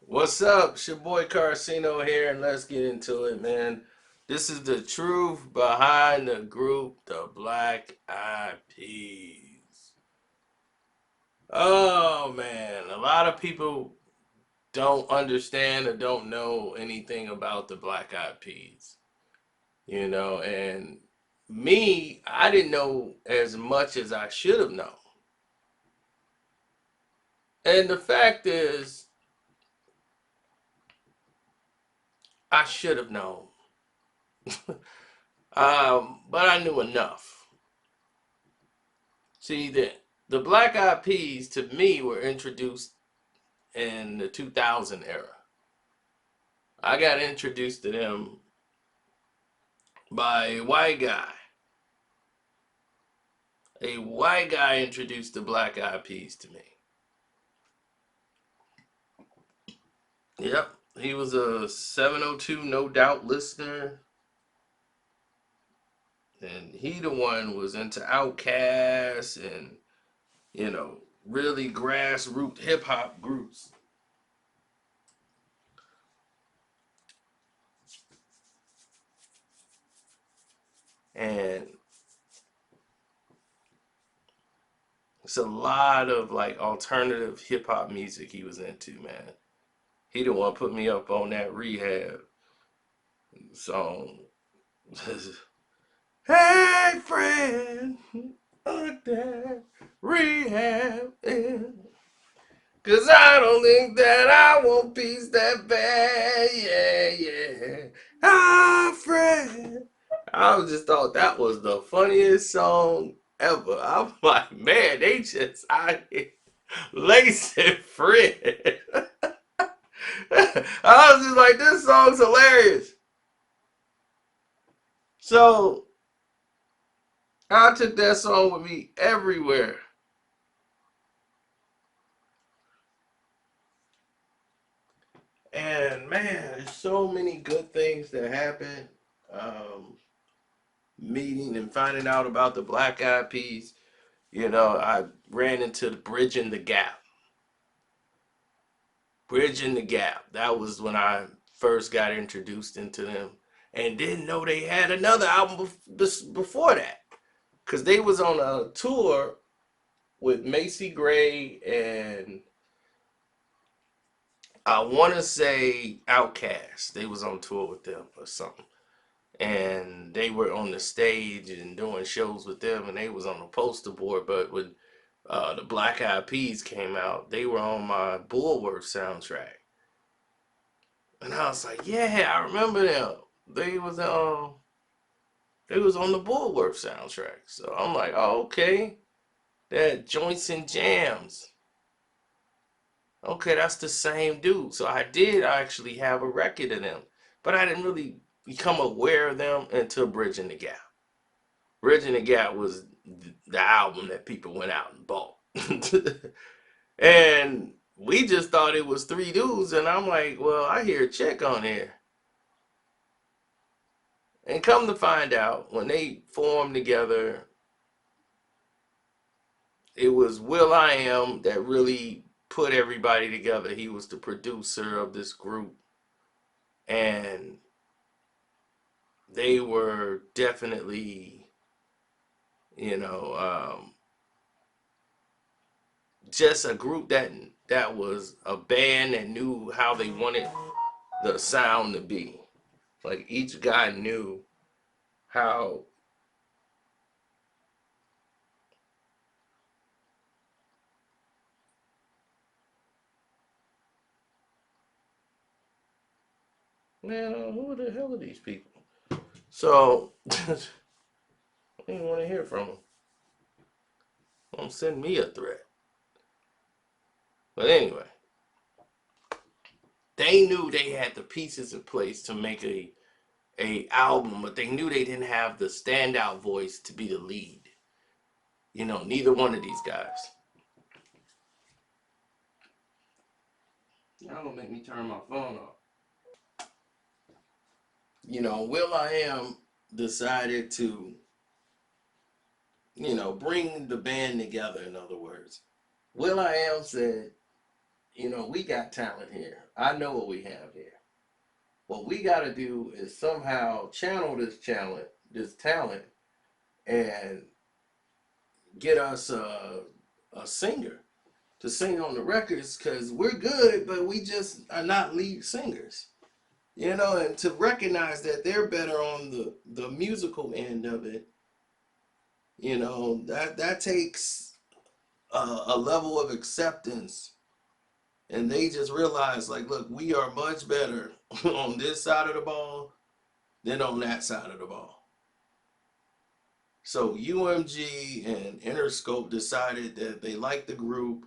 What's up? It's your boy Carcino here, and let's get into it, man. This is the truth behind the group, the Black Eyed Peas. Oh, man. A lot of people don't understand or don't know anything about the Black Eyed Peas, and me, I didn't know as much as I should have known. And the fact is, I should have known. But I knew enough. See, the Black Eyed Peas to me were introduced in the 2000 era. I got introduced to them by a white guy. A white guy introduced the Black Eyed Peas to me. Yep, he was a 702 No Doubt listener, and he the one was into Outkast and really grassroots hip hop groups. And it's a lot of like alternative hip hop music he was into, man. He the one put me up on that rehab song. Hey friend, look that rehab in. Cause I don't think that I want peace that bad. Yeah, yeah. Ah, friend. I just thought that was the funniest song ever. I'm like, man, they just out here lacing Fred. I was just like, this song's hilarious. So I took that song with me everywhere. And man, there's so many good things that happen. Um, Meeting and finding out about the Black Eyed Peas. I ran into the Bridging the Gap. Bridging the Gap. That was when I first got introduced into them, and didn't know they had another album before that, because they was on a tour with Macy Gray and I want to say Outkast. They was on tour with them or something, and they were on the stage and doing shows with them, and they was on the poster board. But when the Black Eyed Peas came out, they were on my Bulworth soundtrack, and I was like, yeah, I remember them. They was um they was on the Bulworth soundtrack. So I'm like, oh, okay, that Joints and Jams. Okay, that's the same dude. So I did actually have a record of them, but I didn't really become aware of them until Bridging the Gap. Bridging the Gap was the album that people went out and bought. And we just thought it was three dudes, and I'm like, well, I hear a chick on here. And come to find out, when they formed together, it was will.i.am that really put everybody together. He was the producer of this group, and they were definitely, you know, just a group that was a band that knew how they wanted the sound to be. Like each guy knew how. Man, who the hell are these people? So I didn't want to hear from them. Don't send me a threat. But anyway, they knew they had the pieces in place to make a album, but they knew they didn't have the standout voice to be the lead. Neither one of these guys. Y'all gonna make me turn my phone off. will.i.am decided to, bring the band together, in other words. will.i.am said we got talent here. I know what we have here. What we got to do is somehow channel this talent, and get us a singer to sing on the records, because we're good, but we just are not lead singers. And to recognize that they're better on the musical end of it, that takes a level of acceptance. And they just realize, like, look, we are much better on this side of the ball than on that side of the ball. So UMG and Interscope decided that they like the group.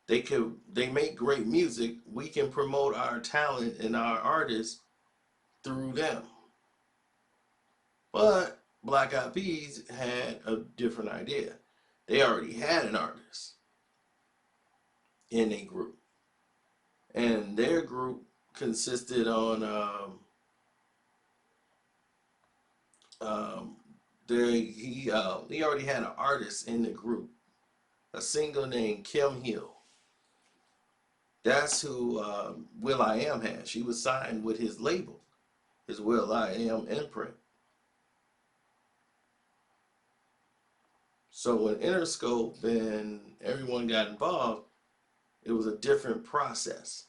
They make great music. We can promote our talent and our artists through them. But Black Eyed Peas had a different idea. They already had an artist in a group, and their group consisted on um, he already had an artist in the group, a singer named Kim Hill. That's who will.i.am had. She was signed with his label, his will.i.am imprint. So when Interscope and everyone got involved, it was a different process,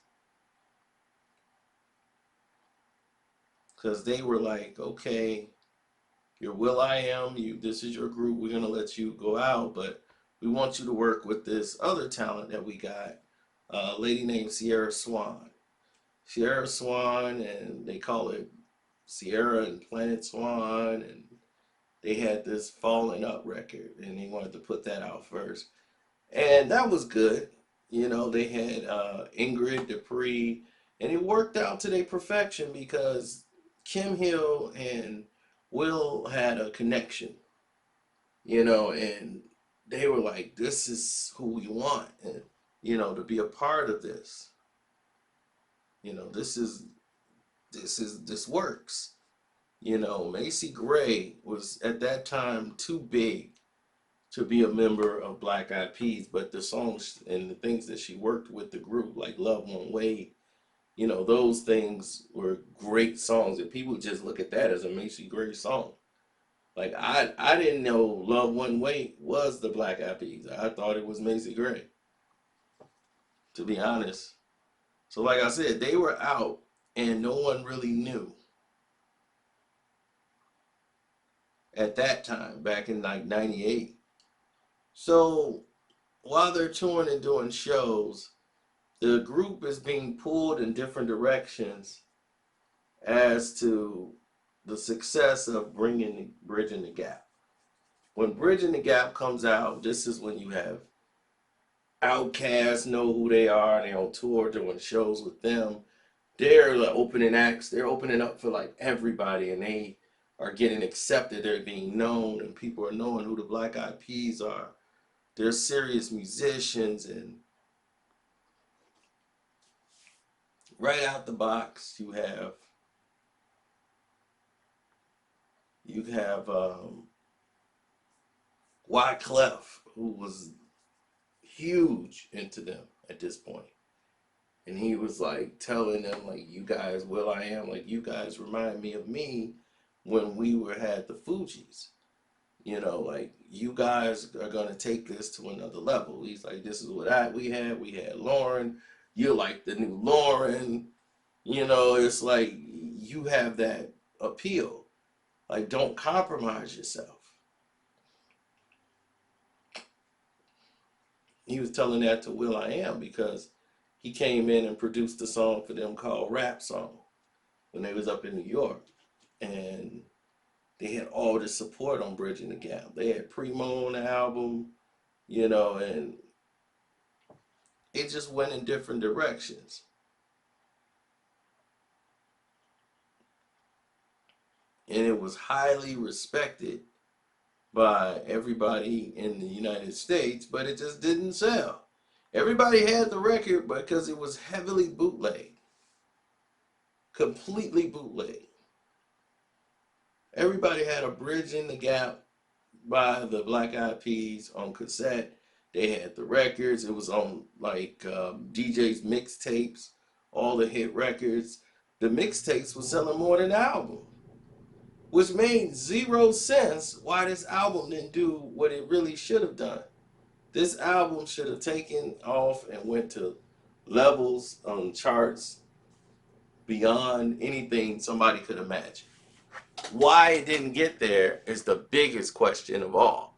because they were like, okay, you're will.i.am, this is your group, we're gonna let you go out, but we want you to work with this other talent that we got, a lady named Sierra Swan. Sierra Swan, and they call it Sierra and Planet Swan, and they had this Falling Up record, and they wanted to put that out first. And that was good. They had Ingrid Dupree, and it worked out to their perfection, because Kim Hill and Will had a connection, and they were like, this is who we want, and, to be a part of this. This works. Macy Gray was at that time too big to be a member of Black Eyed Peas, but the songs and the things that she worked with the group, like Love Won't Wait, those things were great songs, and people just look at that as a Macy Gray song. Like, I didn't know Love Won't Wait was the Black Eyed Peas. I thought it was Macy Gray, to be honest. So like I said, they were out, and no one really knew at that time, back in like 98. So while they're touring and doing shows, the group is being pulled in different directions as to the success of Bridging the Gap. When Bridging the Gap comes out, this is when you have Outcasts know who they are. They're on tour doing shows with them. They're like opening acts. They're opening up for like everybody, and they are getting accepted. They're being known, and people are knowing who the Black Eyed Peas are. They're serious musicians, and right out the box, you have Wyclef, who was huge into them at this point. And he was like telling them, like, you guys, will.i.am, like, you guys remind me of me when we had the Fugees. Like, you guys are gonna take this to another level. He's like, this is what we had. We had Lauren. You're like the new Lauren. It's like you have that appeal. Like, don't compromise yourself. He was telling that to will.i.am because he came in and produced a song for them called Rap Song when they was up in New York. And they had all the support on Bridging the Gap. They had Primo on the album, and it just went in different directions. And it was highly respected by everybody in the United States, but it just didn't sell. Everybody had the record because it was heavily bootleg, completely bootleg. Everybody had a Bridging the Gap by the Black Eyed Peas on cassette, They had the records. It was on like DJ's mixtapes, all the hit records. The mixtapes were selling more than the album, which made zero sense why this album didn't do what it really should have done. This album should have taken off and went to levels on charts beyond anything somebody could imagine. Why it didn't get there is the biggest question of all.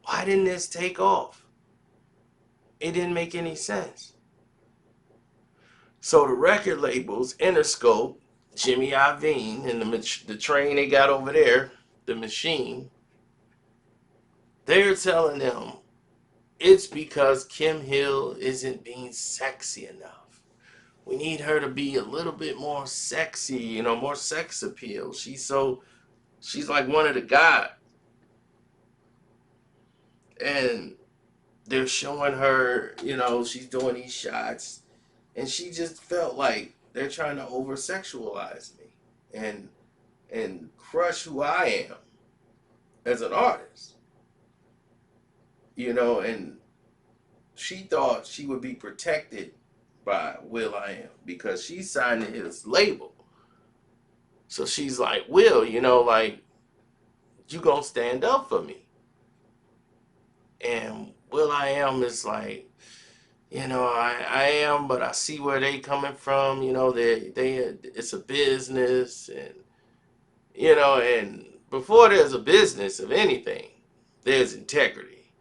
Why didn't this take off? It didn't make any sense. So the record labels, Interscope, Jimmy Iovine, and the train they got over there, the machine, they're telling them it's because Kim Hill isn't being sexy enough. We need her to be a little bit more sexy, more sex appeal. She's like one of the guys. And they're showing her, she's doing these shots, and she just felt like they're trying to over sexualize me and crush who I am as an artist, and she thought she would be protected by will.i.am because she signed to his label. So she's like, Will, like, you gonna stand up for me. And will.i.am is like, I am, but I see where they coming from. It's a business, and before there's a business of anything, there's integrity.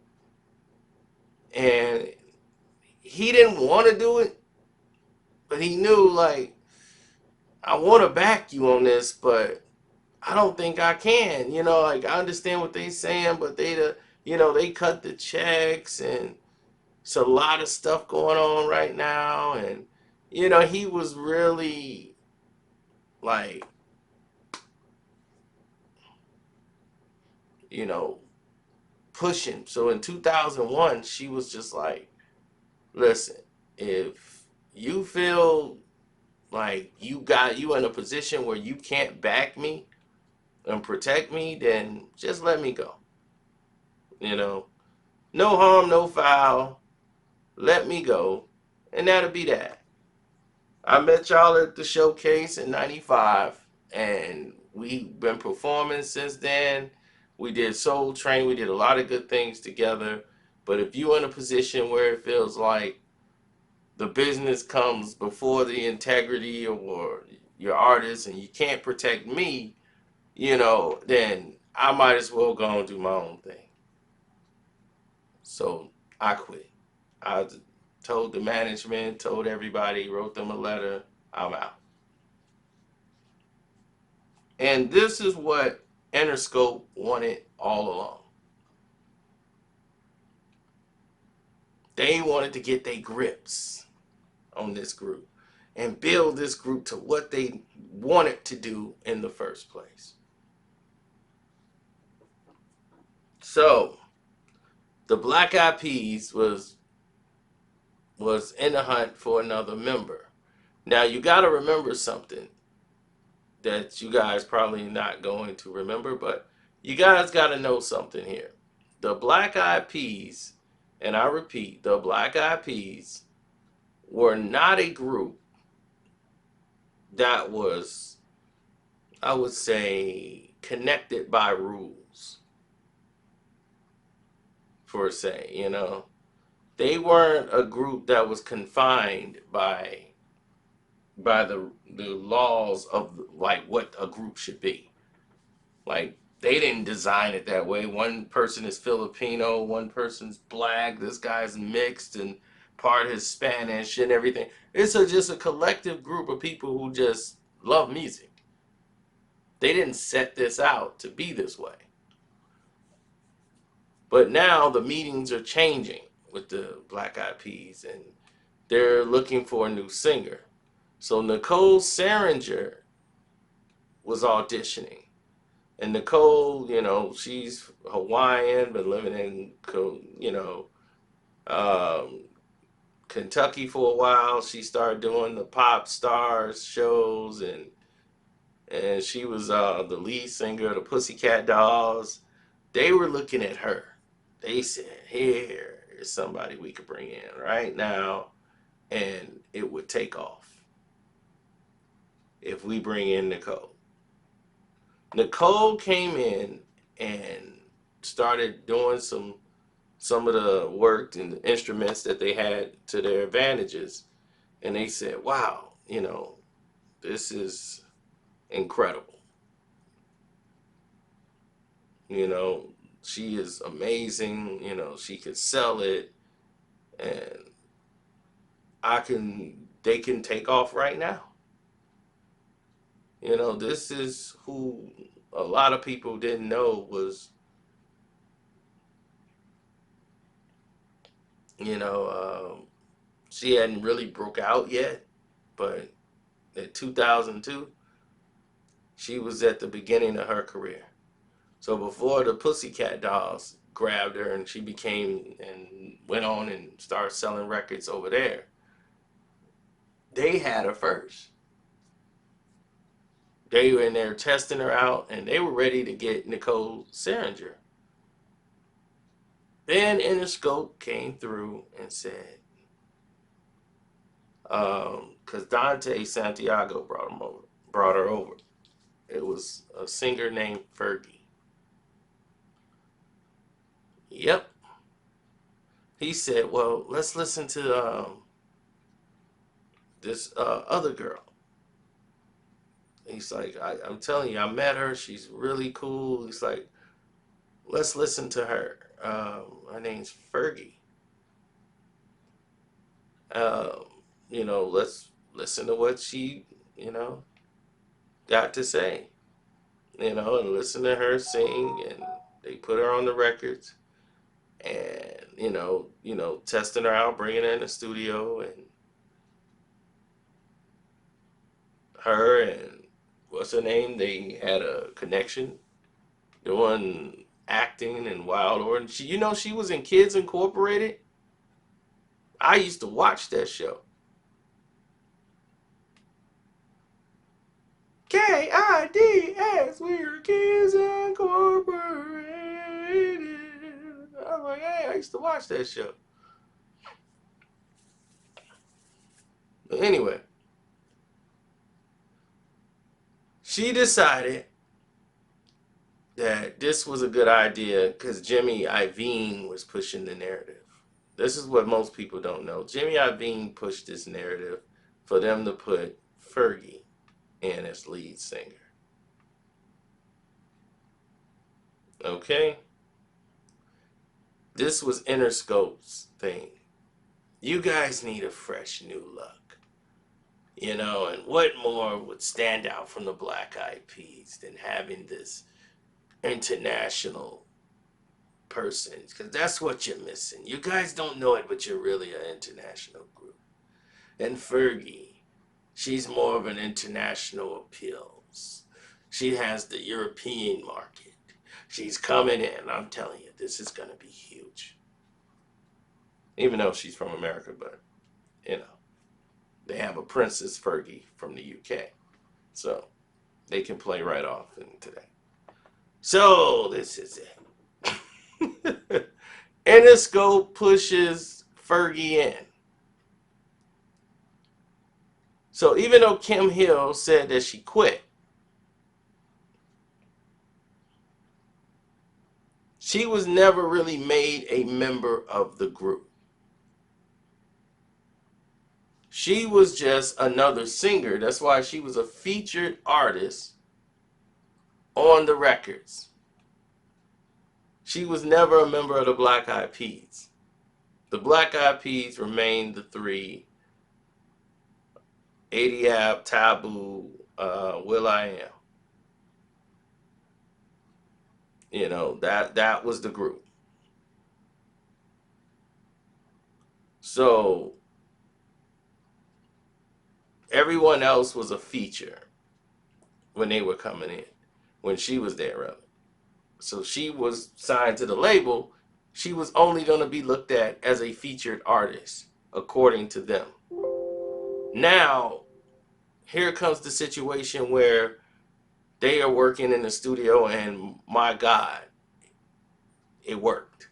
And he didn't want to do it, but he knew, like, I want to back you on this, but I don't think I can. Like, I understand what they saying, but they cut the checks, and it's a lot of stuff going on right now. And, he was really, like, you know, pushing. So in 2001, she was just like, listen, if you feel like you in a position where you can't back me and protect me, then just let me go. You know, no harm, no foul. Let me go, and that'll be that. I met y'all at the showcase in '95, and we've been performing since then. We did Soul Train. We did a lot of good things together. But if you're in a position where it feels like the business comes before the integrity or your artist, and you can't protect me, then I might as well go and do my own thing. So I quit. I told the management, told everybody, wrote them a letter. I'm out. And this is what Interscope wanted all along. They wanted to get their grips on this group and build this group to what they wanted to do in the first place. So the Black Eyed Peas was in the hunt for another member. Now you got to remember something that you guys probably not going to remember, but you guys got to know something here. The Black Eyed Peas, and I repeat, the Black Eyed Peas were not a group that was, I would say, connected by rules, per se, They weren't a group that was confined by the laws of like what a group should be. Like, they didn't design it that way. One person is Filipino, one person's black, this guy's mixed and part Hispanic and everything. It's just a collective group of people who just love music. They didn't set this out to be this way. But now the meetings are changing with the Black Eyed Peas, and they're looking for a new singer. So Nicole Scherzinger was auditioning. And Nicole, she's Hawaiian, been living in, um, Kentucky for a while. She started doing the pop stars shows, and she was the lead singer of the Pussycat Dolls. They were looking at her. They said, here, is somebody we could bring in right now and it would take off if we bring in Nicole. Nicole came in and started doing some of the work and the instruments that they had to their advantages. And they said, wow, this is incredible. You know, she is amazing. She could sell it, and they can take off right now. This is who a lot of people didn't know was, you know, she hadn't really broke out yet, but in 2002, she was at the beginning of her career. So before the Pussycat Dolls grabbed her and she became and went on and started selling records over there, they had her first. They were in there testing her out and they were ready to get Nicole Seringer. Then Interscope came through and said, because Dante Santiago brought her over. It was a singer named Fergie. Yep. He said, well, let's listen to this other girl. He's like, I'm telling you, I met her. She's really cool. He's like, let's listen to her. Her name's Fergie. Um, let's listen to what she, you know, got to say. And listen to her sing, and they put her on the records, and testing her out, bringing her in the studio, and her and what's her name? They had a connection doing acting and Wild Order. She was in Kids Incorporated. I used to watch that show. KIDS, we're Kids Incorporated. I was like, hey, I used to watch that show. But anyway, she decided that this was a good idea because Jimmy Iovine was pushing the narrative. This is what most people don't know. Jimmy Iovine pushed this narrative for them to put Fergie in as lead singer. Okay? This was Interscope's thing. You guys need a fresh new look. And what more would stand out from the Black Eyed Peas than having this international person? Because that's what you're missing. You guys don't know it, but you're really an international group. And Fergie, she's more of an international appeal. She has the European market. She's coming in. I'm telling you, this is going to be huge. Even though she's from America, but, they have a Princess Fergie from the UK. So they can play right off into that. So this is it. Interscope pushes Fergie in. So even though Kim Hill said that she quit, she was never really made a member of the group. She was just another singer. That's why she was a featured artist on the records. She was never a member of the Black Eyed Peas. The Black Eyed Peas remained the three: ADAP, Taboo, will.i.am. That was the group. So everyone else was a feature when they were coming in, when she was there, rather. So she was signed to the label. She was only going to be looked at as a featured artist, according to them. Now, here comes the situation where they are working in the studio, and my God, it worked.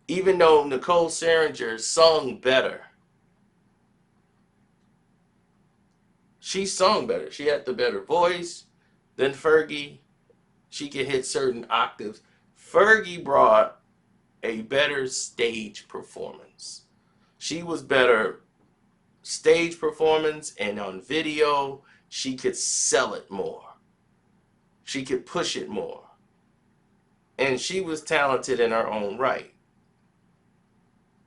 even though Nicole Scherzinger sung better, she sung better. She had the better voice than Fergie. She could hit certain octaves. Fergie brought a better stage performance. She was better stage performance, and on video, she could sell it more. She could push it more. And she was talented in her own right.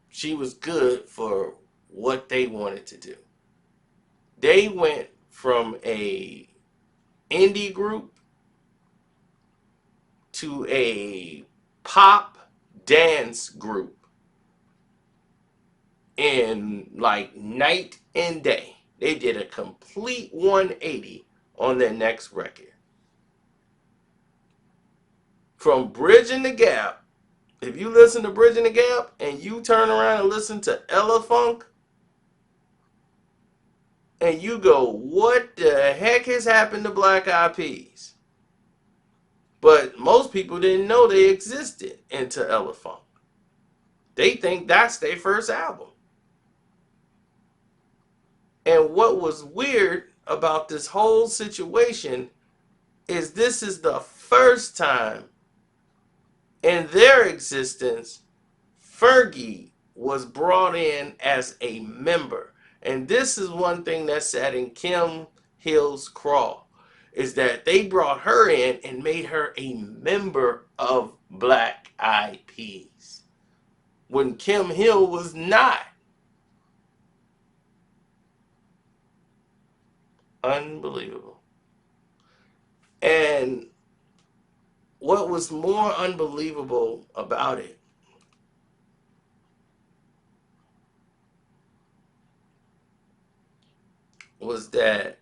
She was good for what they wanted to do. They went from a indie group to a pop dance group in like night and day. They did a complete 180 on their next record. From Bridging the Gap, if you listen to Bridging the Gap and you turn around and listen to Ella Funk, and you go, what the heck has happened to Black Eyed Peas? But most people didn't know they existed into Ella Funk. They think that's their first album. And what was weird about this whole situation is this is the first time in their existence Fergie was brought in as a member. And this is one thing that sat in Kim Hill's craw, is that they brought her in and made her a member of Black Eyed Peas when Kim Hill was not. Unbelievable. And what was more unbelievable about it was that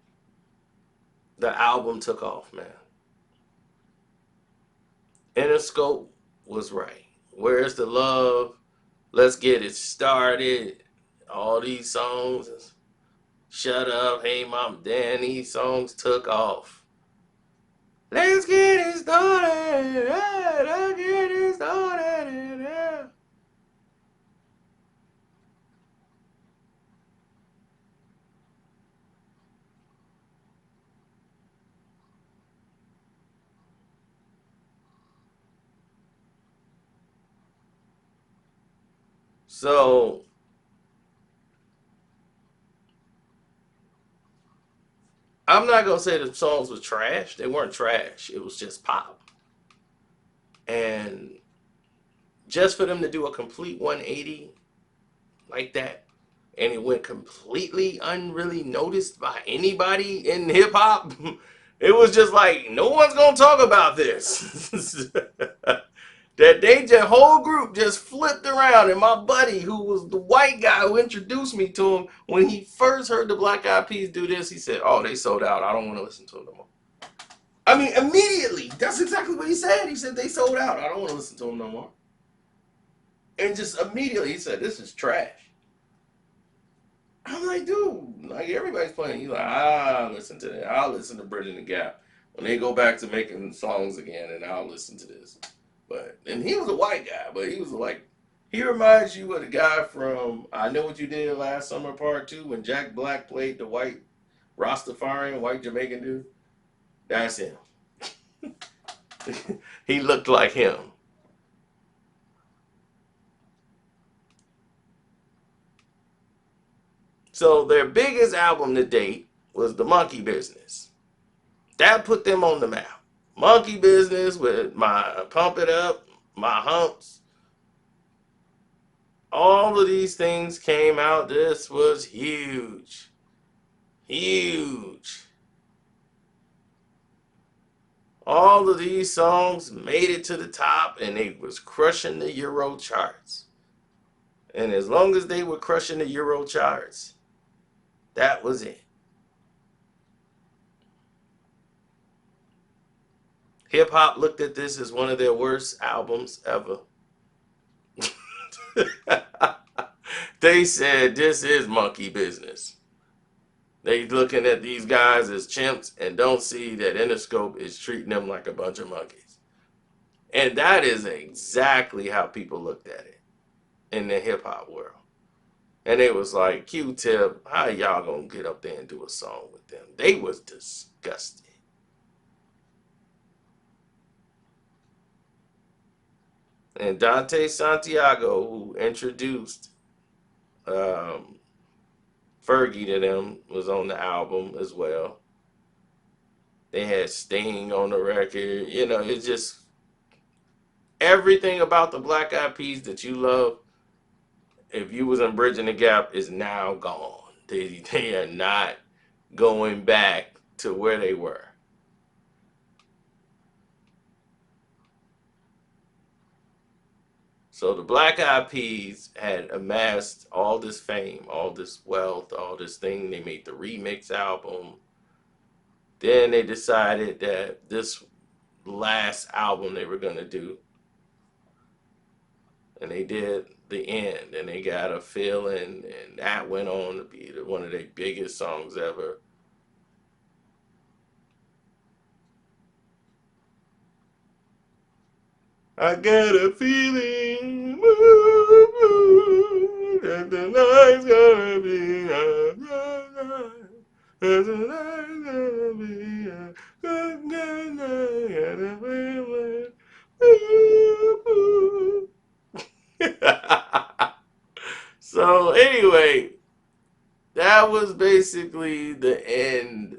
the album took off, man. Interscope was right. Where's the love? Let's get it started. All these songs, Shut Up, Hey Mom, Dan, these songs took off. Let's get it started. Let's get it started. Yeah. So I'm not gonna say the songs were trash. They weren't trash. It was just pop. And just for them to do a complete 180 like that, and it went completely unreally noticed by anybody in hip hop. It was just like no one's gonna talk about this. That they just whole group just flipped around, and my buddy, who was the white guy who introduced me to him, when he first heard the Black Eyed Peas do this, he said, "Oh, they sold out. I don't want to listen to them no more." I mean, immediately, that's exactly what he said. He said they sold out. I don't want to listen to them no more. And just immediately, he said, "This is trash." I'm like, dude, like everybody's playing. He's like, listen to that. I'll listen to Bridging the Gap when they go back to making songs again, and I'll listen to this. But and he was a white guy, but he was like, he reminds you of the guy from I Know What You Did Last Summer Part Two when Jack Black played the white Rastafarian, white Jamaican dude. That's him. He looked like him. So their biggest album to date was The Monkey Business. That put them on the map. Monkey Business with my Pump It Up, my Humps. All of these things came out. This was huge. Huge. All of these songs made it to the top and they was crushing the Euro charts. And as long as they were crushing the Euro charts, that was it. Hip hop looked at this as one of their worst albums ever. They said this is monkey business. They looking at these guys as chimps and don't see that Interscope is treating them like a bunch of monkeys. And that is exactly how people looked at it. in the hip hop world. And it was like, Q-Tip, how y'all gonna get up there and do a song with them? They was disgusted. And Dante Santiago, who introduced um, Fergie to them, was on the album as well. They had Sting on the record. You know, it's just everything about the Black Eyed Peas that you love. If you was in Bridging the Gap, is now gone. They are not going back to where they were. So the Black Eyed Peas had amassed all this fame, all this wealth, all this thing. They made the remix album. Then they decided that this last album they were gonna do, and they did the end, and they got a feeling, and that went on to be one of their biggest songs ever. I got a feeling that the night's gonna be a good night. That the night's gonna be a good night. Got a feeling. So anyway, that was basically the end.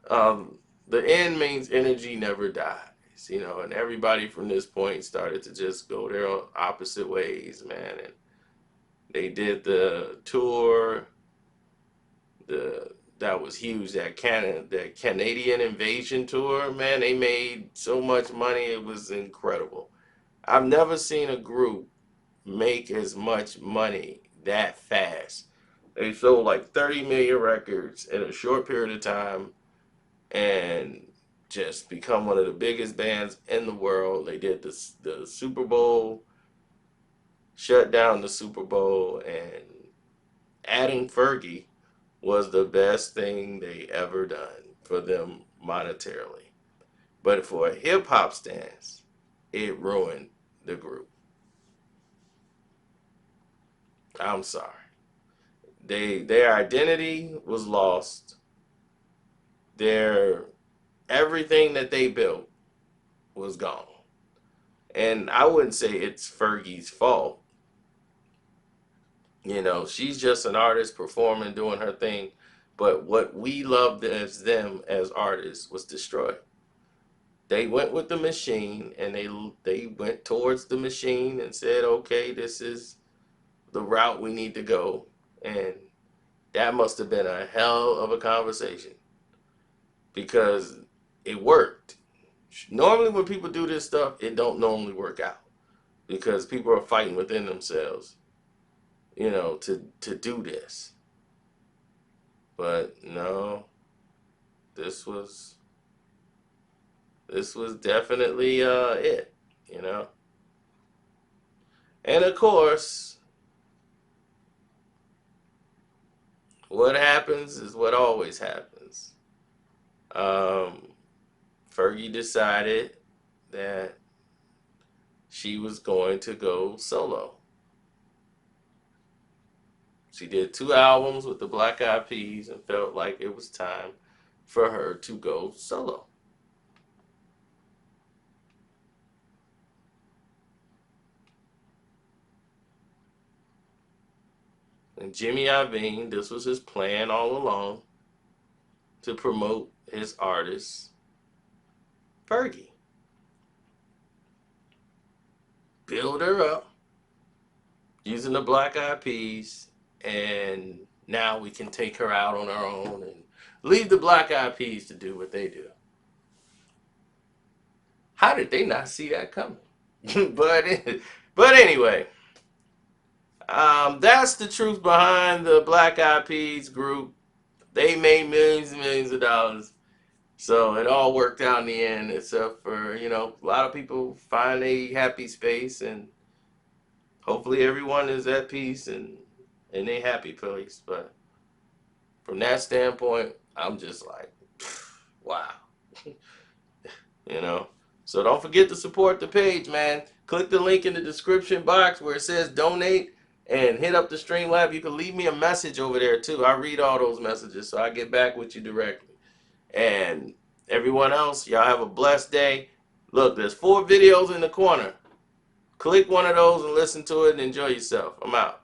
Um, the end means energy never dies, you know, and everybody from this point started to just go their opposite ways, man. And they did the tour, the that was huge. That Canadian Invasion tour, man. They made so much money, it was incredible. I've never seen a group make as much money that fast. They sold like 30 million records in a short period of time and just become one of the biggest bands in the world. They did the Super Bowl, shut down the Super Bowl, and adding Fergie was the best thing they ever done for them monetarily. But for a hip hop stance, it ruined the group. I'm sorry. Their identity was lost. Their everything that they built was gone. And I wouldn't say it's Fergie's fault. You know, she's just an artist performing, doing her thing. But what we loved as them as artists was destroyed. They went with the machine, and they went towards the machine and said, "Okay, this is the route we need to go." And that must have been a hell of a conversation because it worked. Normally, when people do this stuff, it don't normally work out because people are fighting within themselves, you know, to do this. But no, this was this was definitely it, you know. And of course, what happens is what always happens. Um, Fergie decided that she was going to go solo. She did 2 albums with the Black Eyed Peas and felt like it was time for her to go solo. And Jimmy Iovine, this was his plan all along to promote his artist, Fergie. Build her up using the Black Eyed Peas, and now we can take her out on our own and leave the Black Eyed Peas to do what they do. How did they not see that coming? but but anyway, that's the truth behind the Black Eyed Peas group. They made millions and millions of dollars. So it all worked out in the end, except for, you know, a lot of people find a happy space, and hopefully everyone is at peace and in a happy place. But from that standpoint, I'm just like, wow, you know. So don't forget to support the page, man. Click the link in the description box where it says donate and hit up the Streamlab. You can leave me a message over there too. I read all those messages, so I get back with you directly. And everyone else, y'all have a blessed day. Look, there's 4 videos in the corner. Click one of those and listen to it and enjoy yourself. I'm out.